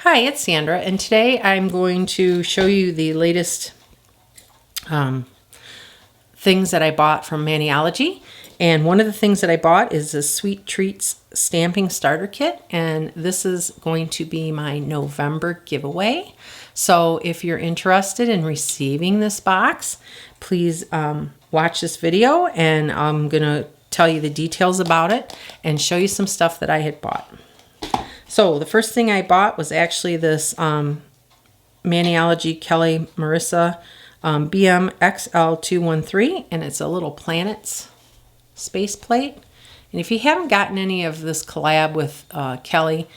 Hi, it's Sandra, and today I'm going to show you the latest things that I bought from Maniology. And one of the things that I bought is a Sweet Treats Stamping Starter Kit, and this is going to be my November giveaway. So if you're interested in receiving this box, please watch this video, and I'm going to tell you the details about it and show you some stuff that I had bought. So the first thing I bought was actually this Maniology Kelli Marissa BMXL213, and it's a little planets space plate. And if you haven't gotten any of this collab with Kelli,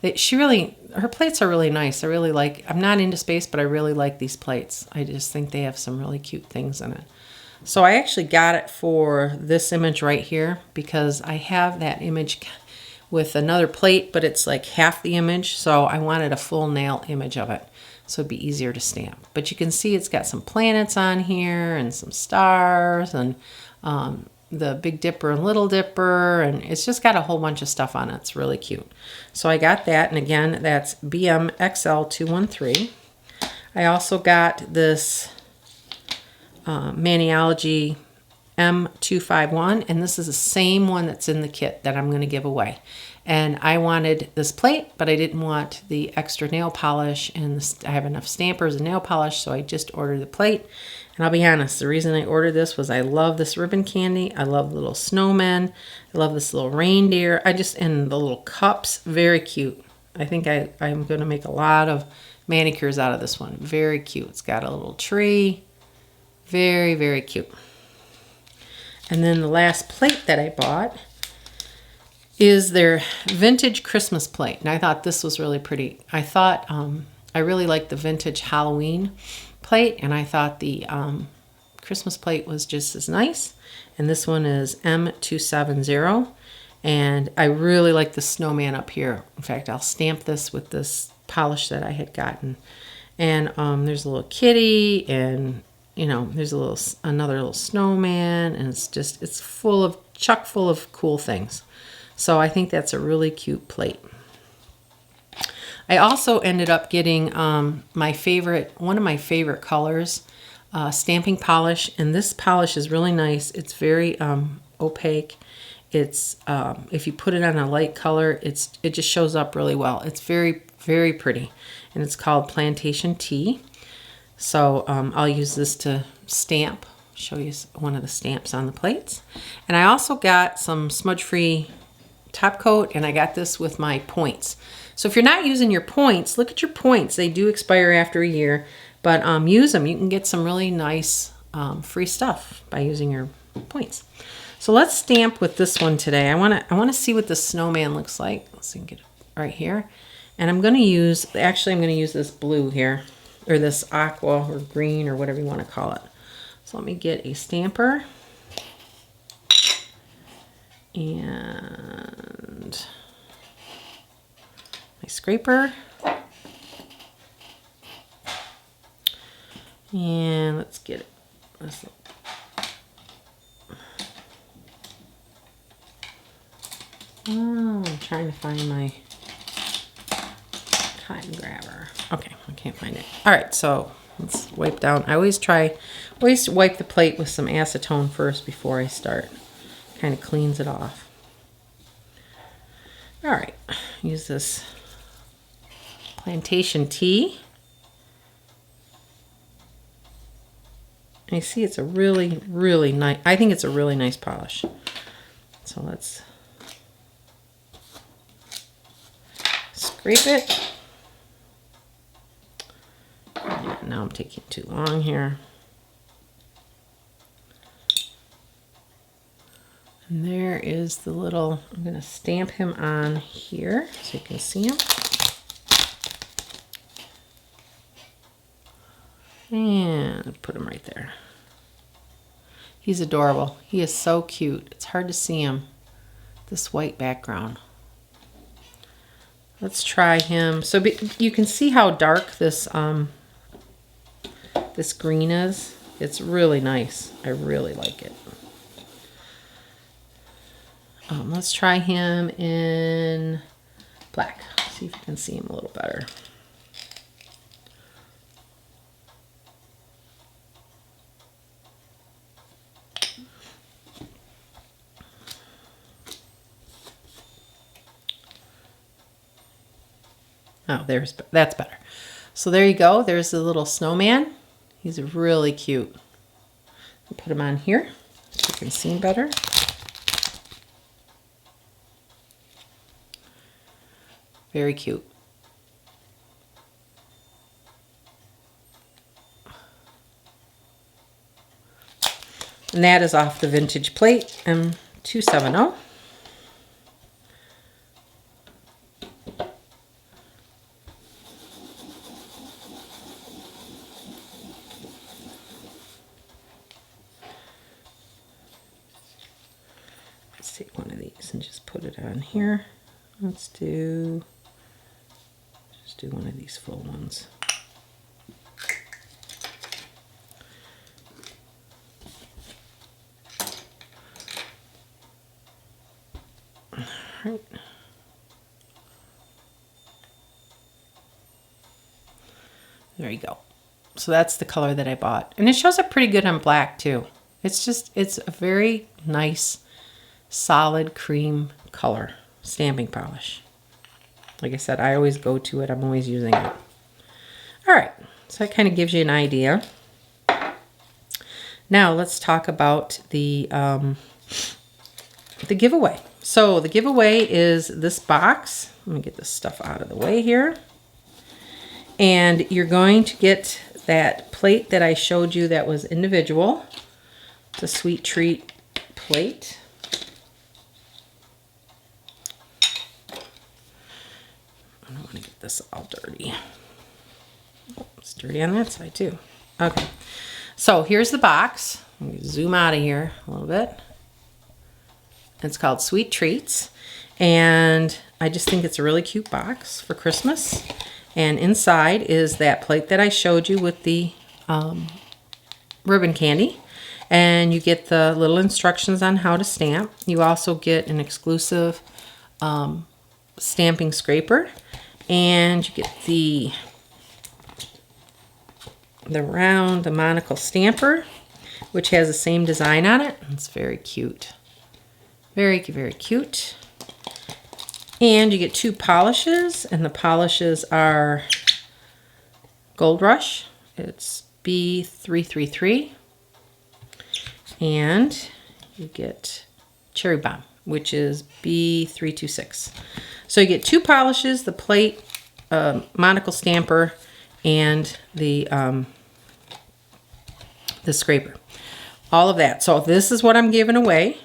her plates are really nice. I'm not into space, but I really like these plates. I just think they have some really cute things in it. So I actually got it for this image right here because I have that image with another plate, but it's like half the image, so I wanted a full nail image of it, so it'd be easier to stamp. But you can see it's got some planets on here and some stars and the Big Dipper and Little Dipper, and it's just got a whole bunch of stuff on it. It's really cute. So I got that, and again, that's BMXL213. I also got this Maniology M251, and this is the same one that's in the kit that I'm going to give away. And I wanted this plate, but I didn't want the extra nail polish, and I have enough stampers and nail polish, so I just ordered the plate. And I'll be honest, the reason I ordered this was I love this ribbon candy. I love the little snowmen. I love this little reindeer. And the little cups, very cute. I think I'm going to make a lot of manicures out of this one. Very cute. It's got a little tree. Very, very cute. And then the last plate that I bought is their vintage Christmas plate. And I thought this was really pretty. I thought I really liked the vintage Halloween plate, and I thought the Christmas plate was just as nice. And this one is M270. And I really like the snowman up here. In fact, I'll stamp this with this polish that I had gotten. And there's a little kitty, and there's another little snowman, and it's chock full of cool things. So I think that's a really cute plate. I also ended up getting one of my favorite colors, stamping polish, and this polish is really nice. It's very opaque. It's if you put it on a light color, it just shows up really well. It's very, very pretty, and it's called Plantation Tea. So I'll use this to stamp, show you one of the stamps on the plates. And I also got some smudge-free top coat, and I got this with my points. So if you're not using your points, look at your points. They do expire after a year, but use them. You can get some really nice free stuff by using your points. So let's stamp with this one today. I want to see what the snowman looks like. Let's see, get it right here. And I'm going to use this blue here, or this aqua or green or whatever you want to call it. So let me get a stamper and my scraper. And let's get it. I'm trying to find my cotton grabber. Okay, I can't find it. All right, so let's wipe down. I always wipe the plate with some acetone first before I start. Kind of cleans it off. All right, use this Plantation Tea. And you see it's a really, really nice, I think it's a really nice polish. So let's scrape it. Yeah, now I'm taking too long here. And there is the little, I'm going to stamp him on here so you can see him. And put him right there. He's adorable. He is so cute. It's hard to see him, this white background. Let's try him. So you can see how dark this green is. It's really nice. I really like it. Let's try him in black. See if you can see him a little better. Oh, that's better. So there you go. There's the little snowman. He's really cute. I'll put him on here so you can see him better. Very cute. And that is off the vintage plate M270. Let's take one of these and just put it on here. Just do one of these full ones. Right. There you go. So that's the color that I bought. And it shows up pretty good on black too. It's a very nice, solid cream color stamping polish. Like I said, I always go to it. I'm always using it. All right. So that kind of gives you an idea. Now let's talk about the giveaway. So the giveaway is this box. Let me get this stuff out of the way here. And you're going to get that plate that I showed you that was individual. It's a sweet treat plate. I don't want to get this all dirty. Oh, it's dirty on that side too. Okay. So here's the box. Let me zoom out of here a little bit. It's called Sweet Treats, and I just think it's a really cute box for Christmas. And inside is that plate that I showed you with the ribbon candy, and you get the little instructions on how to stamp. You also get an exclusive stamping scraper, and you get the monocle stamper, which has the same design on it. It's very cute. Very, very cute. And you get 2 polishes, and the polishes are Gold Rush. It's B333. And you get Cherry Bomb, which is B326. So you get 2 polishes, the plate, monocle stamper, and the scraper. All of that. So this is what I'm giving away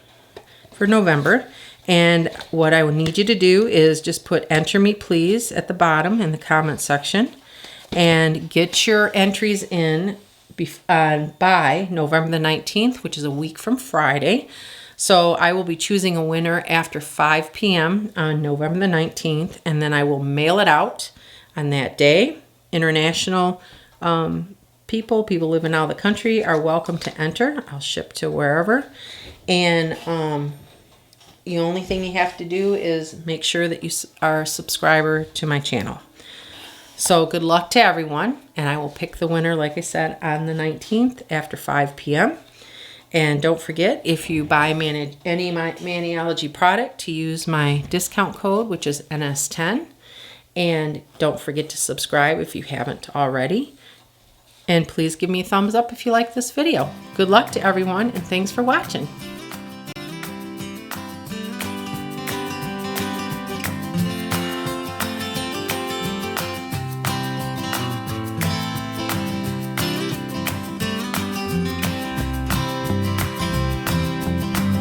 for November. And what I would need you to do is just put "Enter Me Please" at the bottom in the comment section, and get your entries in by November the 19th, which is a week from Friday. So I will be choosing a winner after 5 p.m. on November the 19th, and then I will mail it out on that day. International people living out of the country are welcome to enter. I'll ship to wherever. And the only thing you have to do is make sure that you are a subscriber to my channel. So good luck to everyone, and I will pick the winner, like I said, on the 19th after 5 p.m. And don't forget, if you buy any Maniology product, to use my discount code, which is NS10. And don't forget to subscribe if you haven't already. And please give me a thumbs up if you like this video. Good luck to everyone, and thanks for watching.